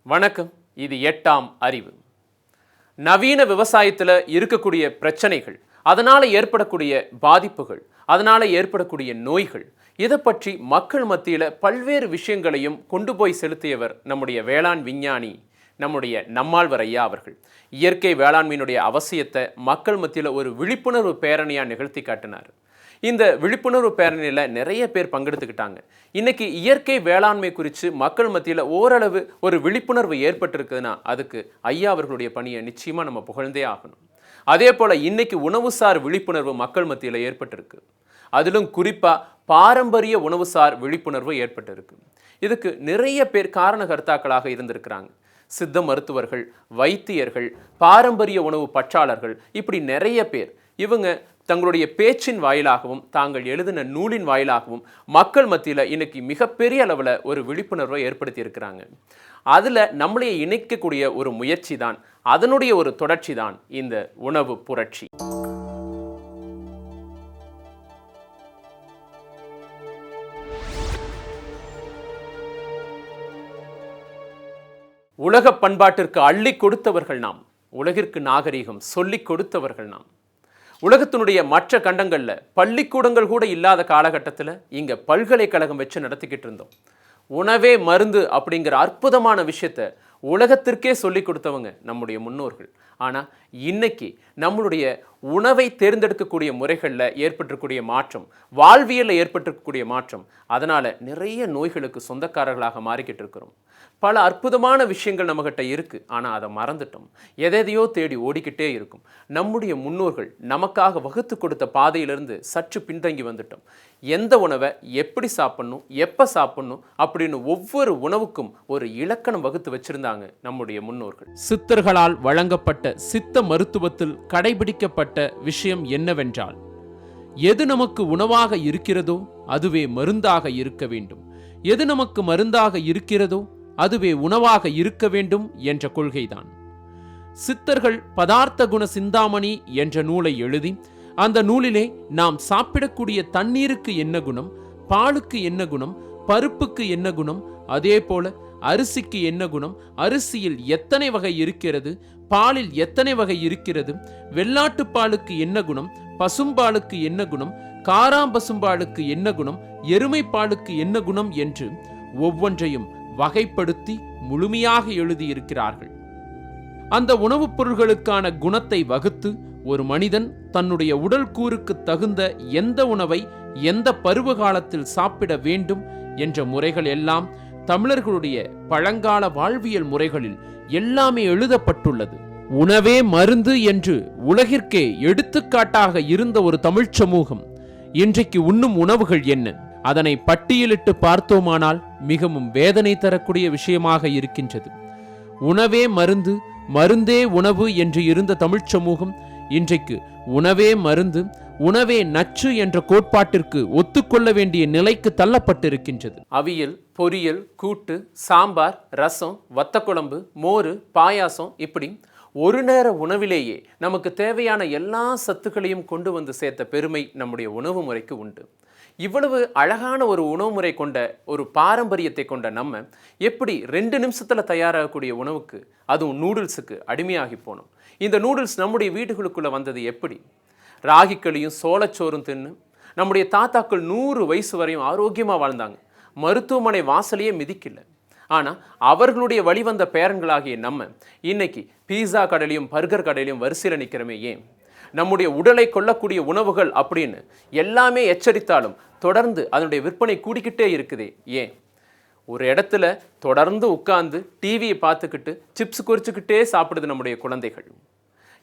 வணக்கம். இது 8ஆம் அறிவு. நவீன விவசாயத்தில் இருக்கக்கூடிய பிரச்சனைகள், அதனால் ஏற்படக்கூடிய பாதிப்புகள், அதனால் ஏற்படக்கூடிய நோய்கள், இதை பற்றி மக்கள் மத்தியில் பல்வேறு விஷயங்களையும் கொண்டு போய் செலுத்தியவர் நம்முடைய வேளாண் விஞ்ஞானி, நம்முடைய நம்மாழ்வார் ஐயா அவர்கள். இயற்கை வேளாண்மையினுடைய அவசியத்தை மக்கள் மத்தியில் ஒரு விழிப்புணர்வு பேரணியாக நிகழ்த்தி காட்டினார். இந்த விழிப்புணர்வு பேரணியில் நிறைய பேர் பங்கெடுத்துக்கிட்டாங்க. இன்னைக்கு இயற்கை வேளாண்மை குறித்து மக்கள் மத்தியில் ஓரளவு ஒரு விழிப்புணர்வு ஏற்பட்டிருக்குதுன்னா அதுக்கு ஐயா அவர்களுடைய பணியை நிச்சயமாக நம்ம புகழ்ந்தே ஆகணும். அதே போல் இன்னைக்கு உணவுசார் விழிப்புணர்வு மக்கள் மத்தியில் ஏற்பட்டிருக்கு. அதிலும் குறிப்பாக பாரம்பரிய உணவுசார் விழிப்புணர்வு ஏற்பட்டிருக்கு. இதுக்கு நிறைய பேர் காரணகர்த்தாக்களாக இருந்திருக்கிறாங்க. சித்த மருத்துவர்கள், வைத்தியர்கள், பாரம்பரிய உணவு பற்றாளர்கள், இப்படி நிறைய பேர். இவங்க தங்களுடைய பேச்சின் வாயிலாகவும் தாங்கள் எழுதின நூலின் வாயிலாகவும் மக்கள் மத்தியில் இன்னைக்கு மிகப்பெரிய அளவில் ஒரு விழிப்புணர்வை ஏற்படுத்தி இருக்கிறாங்க. அதில் நம்மளையே இணைக்கக்கூடிய ஒரு முயற்சி தான், அதனுடைய ஒரு தொடர்ச்சி தான் இந்த உணவு புரட்சி. உலக பண்பாட்டிற்கு அள்ளி கொடுத்தவர்கள் நாம், உலகிற்கு நாகரீகம் சொல்லிக் கொடுத்தவர்கள் நாம். உலகத்தினுடைய மற்ற கண்டங்களில் பள்ளிக்கூடங்கள் கூட இல்லாத காலகட்டத்தில் இங்கே பல்கலைக்கழகம் வச்சு நடத்திக்கிட்டு இருந்தோம். உணவே மருந்து அப்படிங்கிற அற்புதமான விஷயத்தை உலகத்திற்கே சொல்லி கொடுத்தவங்க நம்முடைய முன்னோர்கள். ஆனால் இன்னைக்கு நம்மளுடைய உணவை தேர்ந்தெடுக்கக்கூடிய முறைகளில் ஏற்பட்டிருக்கக்கூடிய மாற்றம், வாழ்வியலில் ஏற்பட்டிருக்கக்கூடிய மாற்றம், அதனால் நிறைய நோய்களுக்கு சொந்தக்காரர்களாக மாறிக்கிட்டு இருக்கிறோம். பல அற்புதமான விஷயங்கள் நம்மகிட்ட இருக்குது, ஆனால் அதை மறந்துட்டோம். எதையோ தேடி ஓடிக்கிட்டே இருக்கும். நம்முடைய முன்னோர்கள் நமக்காக வகுத்து கொடுத்த பாதையிலிருந்து சற்று பின்தங்கி வந்துட்டோம். எந்த உணவை எப்படி சாப்பிடணும், எப்போ சாப்பிடணும் அப்படின்னு ஒவ்வொரு உணவுக்கும் ஒரு இலக்கணம் வகுத்து வச்சிருந்தாங்க நம்முடைய முன்னோர்கள். சித்தர்களால் வழங்கப்பட்ட சித்த மருத்துவத்தில் கடைபிடிக்கப்பட்ட விஷயம் என்னவென்றால், எது நமக்கு உணவாக இருக்கிறதோ அதுவே மருந்தாக இருக்க வேண்டும், எது நமக்கு மருந்தாக இருக்கிறதோ அதுவே உணவாக இருக்க வேண்டும் என்ற கொள்கைதான். சித்தர்கள் பதார்த்த குண சிந்தாமணி என்ற நூலை எழுதி, அந்த நூலிலே நாம் சாப்பிடக்கூடிய தண்ணீருக்கு என்ன குணம், பாலுக்கு என்ன குணம், பருப்புக்கு என்ன குணம், அதே போல அரிசிக்கு என்ன குணம், அரிசியில் எத்தனை வகை இருக்கிறது, பாலில் எத்தனை வகை இருக்கிறது, வெள்ளாட்டு பாலுக்கு என்ன குணம், பசும்பாலுக்கு என்ன குணம், காராம்பசும்பாலுக்கு என்ன குணம், எருமை பாலுக்கு என்ன குணம் என்று ஒவ்வொன்றையும் வகைப்படுத்தி முழுமையாக எழுதியிருக்கிறார்கள். அந்த உணவுப் பொருள்களுக்கான குணத்தை வகுத்து ஒரு மனிதன் தன்னுடைய உடல் கூறுக்கு தகுந்த எந்த உணவை எந்த பருவ காலத்தில் சாப்பிட வேண்டும் என்ற முறைகள் எல்லாம் தமிழர்களுடைய பழங்கால வாழ்வியல் முறைகளில் எல்லாமே எழுதப்பட்டுள்ளது. உணவே மருந்து என்று உலகிற்கே எடுத்துக்காட்டாக இருந்த ஒரு தமிழ்ச் சமூகம் இன்றைக்கு உண்ணும் உணவுகள் என்ன? அதனை பட்டியலிட்டு பார்த்தோமானால் மிகவும் வேதனை தரக்கூடிய விஷயமாக இருக்கின்றது. உணவே மருந்து, மருந்தே உணவு என்று இருந்த தமிழ்ச் சமூகம் இன்றைக்கு உணவே மருந்து, உணவே நச்சு என்ற கோட்பாட்டிற்கு ஒத்துக்கொள்ள வேண்டிய நிலைக்கு தள்ளப்பட்டிருக்கின்றது. அவியல், பொரியல், கூட்டு, சாம்பார், ரசம், வத்தக்குழம்பு, மோர், பாயாசம், இப்படி ஒரு நேர உணவிலேயே நமக்கு தேவையான எல்லா சத்துக்களையும் கொண்டு வந்து சேர்த்த பெருமை நம்முடைய உணவு முறைக்கு உண்டு. இவ்வளவு அழகான ஒரு உணவு முறை கொண்ட ஒரு பாரம்பரியத்தை கொண்ட நம்ம எப்படி 2 நிமிஷத்தில் தயாராகக்கூடிய உணவுக்கு, அதுவும் நூடுல்ஸுக்கு அடிமையாகி போனோம். இந்த நூடுல்ஸ் நம்முடைய வீடுகளுக்குள்ளே வந்தது எப்படி? ராகிக்களியும் சோளச்சோறும் தின்னு நம்முடைய தாத்தாக்கள் 100 வயசு வரையும் ஆரோக்கியமாக வாழ்ந்தாங்க. மருத்துவமனை வாசலையே மிதிக்கல. ஆனால் அவர்களுடைய வழிவந்த பேரன்களாகிய நம்ம இன்னைக்கு பீஸா கடையிலையும் பர்கர் கடையிலையும் வரிசையில் நிற்கிறோமே ஏன்? நம்முடைய உடலை கொள்ளக்கூடிய உணவுகள் அப்படின்னு எல்லாமே எச்சரித்தாலும் தொடர்ந்து அதனுடைய விற்பனை கூடிக்கிட்டே இருக்குதே ஏன்? ஒரு இடத்துல தொடர்ந்து உட்கார்ந்து டிவியை பார்த்துக்கிட்டு சிப்ஸ் குறிச்சுக்கிட்டே சாப்பிடுது நம்முடைய குழந்தைகள்.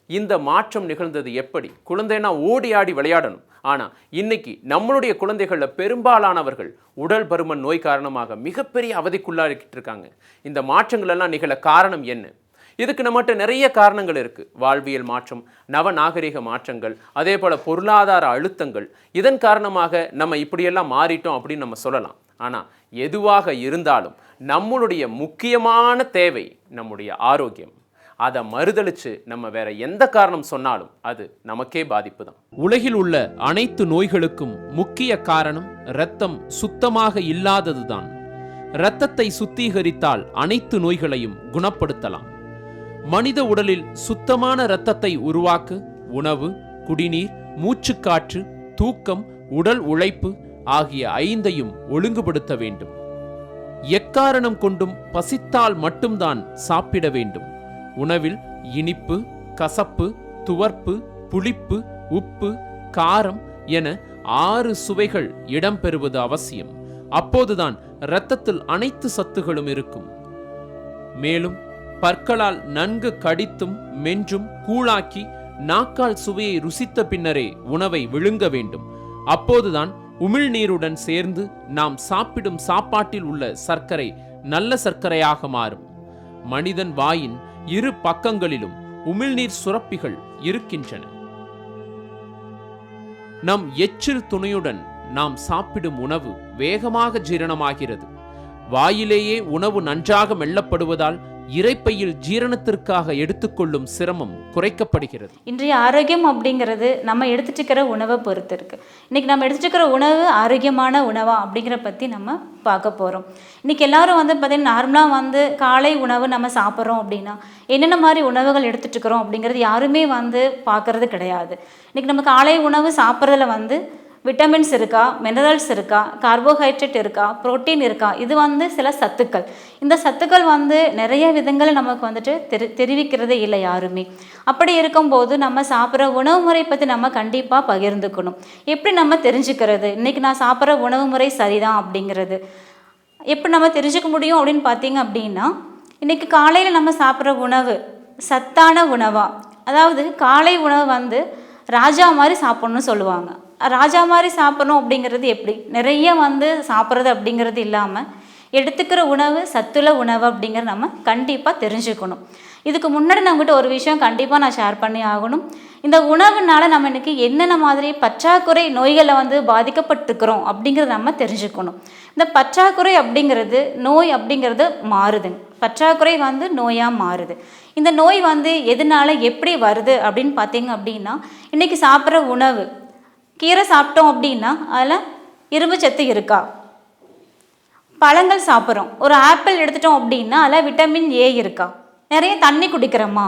இந்த மாற்றம் நிகழ்ந்தது எப்படி? குழந்தைனா ஓடி ஆடி விளையாடணும். ஆனால் இன்னைக்கு நம்மளுடைய குழந்தைகளில் பெரும்பாலானவர்கள் உடல் பருமன் நோய் காரணமாக மிகப்பெரிய அவதிக்குள்ளாகிட்டு இருக்காங்க. இந்த மாற்றங்கள் எல்லாம் நிகழ காரணம் என்ன? இதுக்கு நம்மகிட்ட நிறைய காரணங்கள் இருக்குது. வாழ்வியல் மாற்றம், நவநாகரிக மாற்றங்கள், அதே போல் பொருளாதார அழுத்தங்கள். இதன் காரணமாக நம்ம இப்படியெல்லாம் மாறிட்டோம் அப்படின்னு நம்ம சொல்லலாம். ஆனால் எதுவாக இருந்தாலும் நம்மளுடைய முக்கியமான தேவை நம்முடைய ஆரோக்கியம். அதை மறுதளிச்சு நம்ம வேற எந்த காரணம் சொன்னாலும் அது நமக்கே பாதிப்பு தான். உலகில் உள்ள அனைத்து நோய்களுக்கும் முக்கிய காரணம் இரத்தம் சுத்தமாக இல்லாததுதான். இரத்தத்தை சுத்திகரித்தால் அனைத்து நோய்களையும் குணப்படுத்தலாம். மனித உடலில் சுத்தமான இரத்தத்தை உருவாக்க உணவு, குடிநீர், மூச்சுக்காற்று, தூக்கம், உடல் உழைப்பு ஆகிய 5ஐயும் ஒழுங்குபடுத்த வேண்டும். எக்காரணம் கொண்டும் பசித்தால் மட்டும்தான் சாப்பிட வேண்டும். உணவில் இனிப்பு, கசப்பு, துவர்ப்பு, புளிப்பு, உப்பு, காரம் என 6 சுவைகள் இடம்பெறுவது அவசியம். அப்போதுதான் இரத்தத்தில் அனைத்து சத்துகளும் இருக்கும். மேலும் பற்களால் நன்கு கடித்தும் மென்றும் கூழாக்கி நாக்கால் சுவையை ருசித்த பின்னரே உணவை விழுங்க வேண்டும். அப்போதுதான் உமிழ்நீருடன் சேர்ந்து நாம் சாப்பிடும் சாப்பாட்டில் உள்ள சர்க்கரை நல்ல சர்க்கரையாக மாறும். மனிதன் வாயின் 2 பக்கங்களிலும் உமிழ்நீர் சுரப்பிகள் இருக்கின்றன. நம் எச்சில் துணையுடன் நாம் சாப்பிடும் உணவு வேகமாக ஜீரணமாகிறது. வாயிலேயே உணவு நன்றாக மெல்லப்படுவதால் இரைப்பையில் ஜீரணத்திற்காக எடுத்துக்கொள்ளும் சிரமம் குறைக்கப்படுகிறது. இன்றைய ஆரோக்கியம் அப்படிங்கிறது நம்ம எடுத்துட்டு இருக்கிற உணவை பொறுத்து இருக்கு. இன்னைக்கு நம்ம எடுத்துட்டு இருக்கிற உணவு ஆரோக்கியமான உணவா அப்படிங்கிற பற்றி நம்ம பார்க்க போகிறோம். இன்னைக்கு எல்லாரும் பார்த்தீங்கன்னா நார்மலாக காலை உணவு நம்ம சாப்பிட்றோம் அப்படின்னா என்னென்ன மாதிரி உணவுகள் எடுத்துட்டு இருக்கிறோம் அப்படிங்கிறது யாருமே பார்க்கறது கிடையாது. இன்னைக்கு நம்ம காலை உணவு சாப்பிட்றதுல விட்டமின்ஸ் இருக்கா, மினரல்ஸ் இருக்கா, கார்போஹைட்ரேட் இருக்கா, புரோட்டீன் இருக்கா, இது சில சத்துக்கள். இந்த சத்துக்கள் நிறைய விதங்கள் நமக்கு தெரிவிக்கிறதே இல்லை யாருமே. அப்படி இருக்கும்போது நம்ம சாப்பிட்ற உணவு முறை பற்றி நம்ம கண்டிப்பாக பகிர்ந்துக்கணும். எப்படி நம்ம தெரிஞ்சுக்கிறது இன்றைக்கி நான் சாப்பிட்ற உணவு முறை சரிதான் அப்படிங்கிறது எப்படி நம்ம தெரிஞ்சுக்க முடியும் அப்படின்னு பார்த்தீங்க அப்படின்னா, இன்றைக்கி காலையில் நம்ம சாப்பிட்ற உணவு சத்தான உணவா, அதாவது காலை உணவு ராஜா மாதிரி சாப்பிட்ணுன்னு சொல்லுவாங்க. ராஜா மாதிரி சாப்பிடணும் அப்படிங்கிறது எப்படி நிறைய சாப்பிட்றது அப்படிங்கிறது இல்லாமல் எடுத்துக்கிற உணவு சத்துள்ள உணவு அப்படிங்கிறத நம்ம கண்டிப்பாக தெரிஞ்சுக்கணும். இதுக்கு முன்னாடி நம்மகிட்ட ஒரு விஷயம் கண்டிப்பாக நான் ஷேர் பண்ணி ஆகணும். இந்த உணவுனால நம்ம இன்றைக்கி என்னென்ன மாதிரி பற்றாக்குறை நோய்களை பாதிக்கப்பட்டிருக்கிறோம் அப்படிங்கிறத நம்ம தெரிஞ்சுக்கணும். இந்த பற்றாக்குறை அப்படிங்கிறது நோய் அப்படிங்கிறது மாறுதுங்க. பற்றாக்குறை நோயாக மாறுது. இந்த நோய் எதனால எப்படி வருது அப்படின்னு பார்த்தீங்க அப்படின்னா, இன்றைக்கி சாப்பிட்ற உணவு கீரை சாப்பிட்டோம் அப்படின்னா அதில் இரும்பு சத்து இருக்கா, பழங்கள் சாப்பிட்றோம், ஒரு ஆப்பிள் எடுத்துட்டோம் அப்படின்னா அதில் விட்டமின் ஏ இருக்கா, நிறைய தண்ணி குடிக்கிறோமா,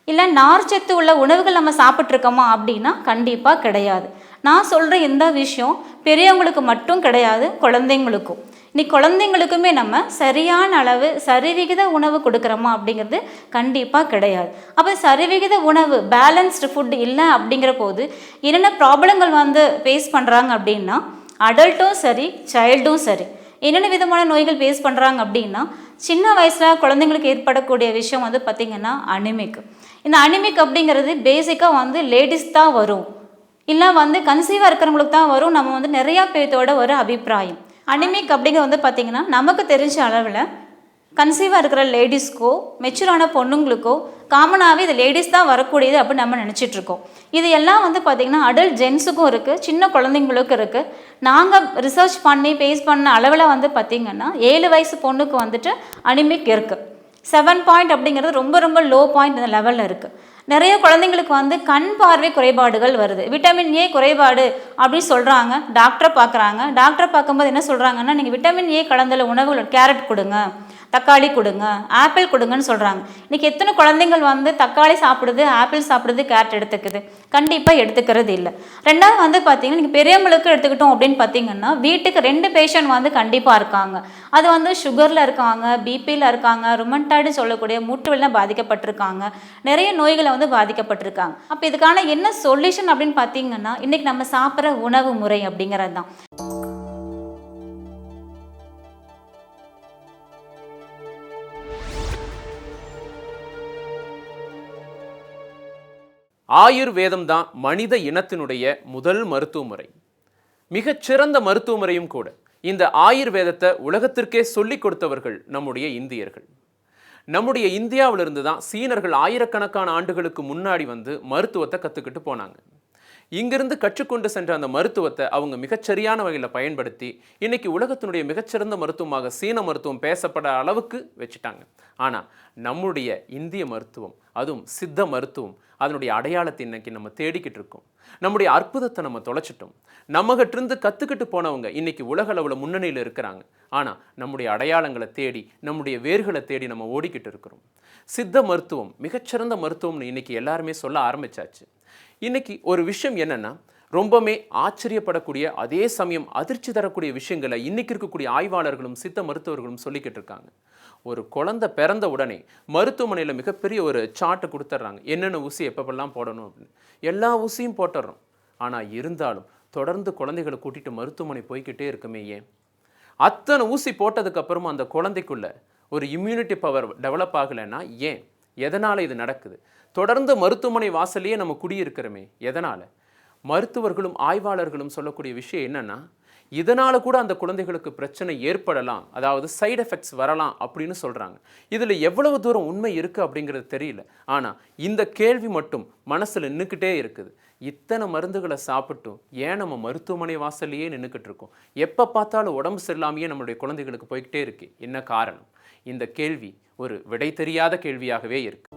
இல்லை நார்ச்சத்து உள்ள உணவுகள் நம்ம சாப்பிட்ருக்கோமா அப்படின்னா கண்டிப்பாக கிடையாது. நான் சொல்கிற இந்த விஷயம் பெரியவங்களுக்கு மட்டும் கிடையாது, குழந்தைங்களுக்கும். இன்னைக்கு குழந்தைங்களுக்குமே நம்ம சரியான அளவு சரிவிகித உணவு கொடுக்குறோமா அப்படிங்கிறது கண்டிப்பாக கிடையாது. அப்போ சரிவிகித உணவு பேலன்ஸ்டு ஃபுட் இல்லை அப்படிங்கிற போது என்னென்ன ப்ராப்ளங்கள் ஃபேஸ் பண்ணுறாங்க அப்படின்னா, அடல்ட்டும் சரி சைல்டும் சரி என்னென்ன விதமான நோய்கள் ஃபேஸ் பண்ணுறாங்க அப்படின்னா, சின்ன வயசில் குழந்தைங்களுக்கு ஏற்படக்கூடிய விஷயம் பார்த்திங்கன்னா அனிமிக். இந்த அனிமிக் அப்படிங்கிறது பேசிக்காக லேடிஸ் தான் வரும், இல்லை கன்சீவாக இருக்கிறவங்களுக்கு தான் வரும். நம்ம நிறையா பேர்த்தோட ஒரு அபிப்பிராயம். அனிமிக் அப்படிங்கிறது பார்த்திங்கன்னா நமக்கு தெரிஞ்ச அளவில் கன்சீவாக இருக்கிற லேடிஸ்க்கோ மெச்சூரான பொண்ணுங்களுக்கோ காமனாகவே இது லேடிஸ் தான் வரக்கூடியது அப்படின்னு நம்ம நினச்சிட்ருக்கோம். இது எல்லாம் பார்த்திங்கன்னா அடல்ட் ஜென்ஸுக்கும் இருக்குது, சின்ன குழந்தைங்களுக்கும் இருக்குது. நாங்கள் ரிசர்ச் பண்ணி பேஸ் பண்ண அளவில் பார்த்திங்கன்னா 7 வயசு பொண்ணுக்கு அனிமிக் இருக்குது. 7 பாயிண்ட் அப்படிங்கிறது ரொம்ப ரொம்ப லோ பாயிண்ட் இந்த லெவலில் இருக்குது. நிறைய குழந்தைங்களுக்கு கண் பார்வை குறைபாடுகள் வருது. விட்டமின் ஏ குறைபாடு அப்படின்னு சொல்கிறாங்க, டாக்டரை பார்க்குறாங்க. டாக்டரை பார்க்கும்போது என்ன சொல்கிறாங்கன்னா, நீங்கள் விட்டமின் ஏ கலந்துள்ள உணவுகள் கேரட் கொடுங்க, தக்காளி கொடுங்க, ஆப்பிள் கொடுங்கன்னு சொல்கிறாங்க. இன்றைக்கி எத்தனை குழந்தைங்கள் தக்காளி சாப்பிடுது, ஆப்பிள் சாப்பிடுது, கேரட் எடுத்துக்குது? கண்டிப்பாக எடுத்துக்கிறது இல்லை. ரெண்டாவது பார்த்தீங்கன்னா, நீங்கள் பெரியவங்களுக்கு எடுத்துக்கிட்டோம் அப்படின்னு பார்த்தீங்கன்னா, வீட்டுக்கு 2 பேஷண்ட் கண்டிப்பாக இருக்காங்க. அது சுகரில் இருக்காங்க, பிபியில் இருக்காங்க, ருமண்டாய்டு சொல்லக்கூடிய மூட்டுவலில் பாதிக்கப்பட்டிருக்காங்க, நிறைய நோய்களை பாதிக்கப்பட்டிருக்காங்க. அப்போ இதுக்கான என்ன சொல்யூஷன் அப்படின்னு பார்த்தீங்கன்னா, இன்றைக்கி நம்ம சாப்பிட்ற உணவு முறை அப்படிங்கிறது தான். ஆயுர்வேதம் தான் மனித இனத்தினுடைய முதல் மருத்துவ முறை, மிகச்சிறந்த மருத்துவ முறையும் கூட. இந்த ஆயுர்வேதத்தை உலகத்திற்கே சொல்லிக் கொடுத்தவர்கள் நம்முடைய இந்தியர்கள். நம்முடைய இந்தியாவிலிருந்து தான் சீனர்கள் ஆயிரக்கணக்கான ஆண்டுகளுக்கு முன்னாடி மருத்துவத்தை கற்றுக்கிட்டு போனாங்க. இங்கிருந்து கற்றுக்கொண்டு சென்ற அந்த மருத்துவத்தை அவங்க மிகச்சரியான வகையில் பயன்படுத்தி இன்னைக்கு உலகத்தினுடைய மிகச்சிறந்த மருத்துவமாக சீன மருத்துவம் பேசப்பட அளவுக்கு வச்சுட்டாங்க. ஆனால் நம்முடைய இந்திய மருத்துவம், அதுவும் சித்த மருத்துவம், அதனுடைய அடையாளத்தை இன்னைக்கு நம்ம தேடிக்கிட்டு இருக்கோம். நம்முடைய அற்புதத்தை நம்ம தொலைச்சிட்டோம். நம்மகிட்டிருந்து கற்றுக்கிட்டு போனவங்க இன்னைக்கு உலக அளவில் முன்னணியில் இருக்கிறாங்க. ஆனால் நம்முடைய அடையாளங்களை தேடி, நம்முடைய வேர்களை தேடி நம்ம ஓடிக்கிட்டு இருக்கிறோம். சித்த மருத்துவம் மிகச்சிறந்த மருத்துவம்னு இன்னைக்கு எல்லாருமே சொல்ல ஆரம்பிச்சாச்சு. இன்னைக்கு ஒரு விஷயம் என்னன்னா, ரொம்பவுமே ஆச்சரியப்படக்கூடிய அதே சமயம் அதிர்ச்சி தரக்கூடிய விஷயங்களை இன்னைக்கு இருக்கக்கூடிய ஆய்வாளர்களும் சித்த மருத்துவர்களும் சொல்லிக்கிட்டு இருக்காங்க. ஒரு குழந்தை பிறந்த உடனே மருத்துவமனையில் மிகப்பெரிய ஒரு சார்ட்டை கொடுத்துட்றாங்க, என்னென்ன ஊசி எப்பப்பெல்லாம் போடணும் அப்படின்னு. எல்லா ஊசியும் போட்டுடுறோம். ஆனால் இருந்தாலும் தொடர்ந்து குழந்தைகளை கூட்டிகிட்டு மருத்துவமனை போய்கிட்டே இருக்குமே ஏன்? அத்தனை ஊசி போட்டதுக்கு அப்புறமா அந்த குழந்தைக்குள்ள ஒரு இம்யூனிட்டி பவர் டெவலப் ஆகலைன்னா ஏன்? எதனால் இது நடக்குது? தொடர்ந்து மருத்துவமனை வாசலையே நம்ம குடியிருக்கிறோமே, எதனால்? மருத்துவர்களும் ஆய்வாளர்களும் சொல்லக்கூடிய விஷயம் என்னன்னா, இதனால கூட அந்த குழந்தைகளுக்கு பிரச்சனை ஏற்படலாம், அதாவது சைடு எஃபெக்ட்ஸ் வரலாம் அப்படின்னு சொல்றாங்க. இதுல எவ்வளவு தூரம் உண்மை இருக்கு அப்படிங்கிறது தெரியல. ஆனா இந்த கேள்வி மட்டும் மனசுல நின்னுக்கிட்டே இருக்குது. இத்தனை மருந்துகளை சாப்பிட்டும் ஏன் நம்ம மருத்துவமனை வாசல்லையே நின்றுக்கிட்டு இருக்கோம்? எப்போ பார்த்தாலும் உடம்பு சரியில்லாமையே நம்மளுடைய குழந்தைகளுக்கு போய்கிட்டே இருக்கு. என்ன காரணம்? இந்த கேள்வி ஒரு விடை தெரியாத கேள்வியாகவே இருக்கு.